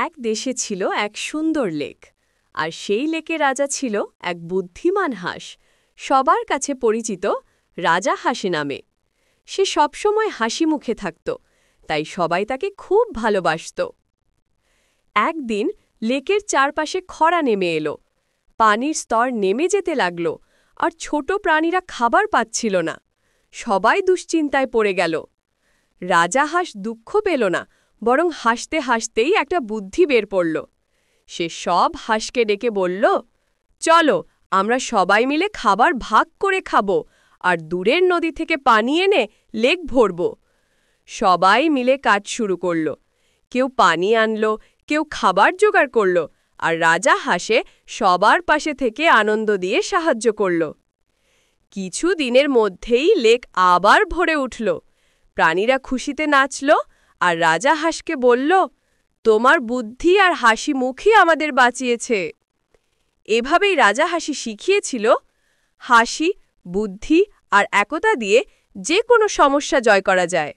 এক দেশে ছিল এক সুন্দর লেক, আর সেই লেকে রাজা ছিল এক বুদ্ধিমান হাঁস, সবার কাছে পরিচিত রাজা হাসি নামে। সে সবসময় হাসি মুখে থাকত, তাই সবাই তাকে খুব ভালোবাসত। একদিন লেকের চারপাশে খরা নেমে এলো, পানির স্তর নেমে যেতে লাগল, আর ছোট প্রাণীরা খাবার পাচ্ছিল না। সবাই দুশ্চিন্তায় পড়ে গেল। রাজা হাঁস দুঃখ পেল না, বরং হাসতে হাসতেই একটা বুদ্ধি বের পড়ল। সে সব হাঁসকে ডেকে বলল, চলো আমরা সবাই মিলে খাবার ভাগ করে খাব, আর দূরের নদী থেকে পানি এনে লেক ভরব। সবাই মিলে কাজ শুরু করল। কেউ পানি আনলো, কেউ খাবার জোগাড় করল, আর রাজা হাঁসে সবার পাশে থেকে আনন্দ দিয়ে সাহায্য করল। কিছু দিনের মধ্যেই লেক আবার ভরে উঠল। প্রাণীরা খুশিতে নাচল, আর রাজা হাঁসকে বলল, তোমার বুদ্ধি আর হাসি মুখই আমাদের বাঁচিয়েছে। এভাবেই রাজা হাসি শিখিয়েছিল, হাসি, বুদ্ধি আর একতা দিয়ে যে কোনো সমস্যা জয় করা যায়।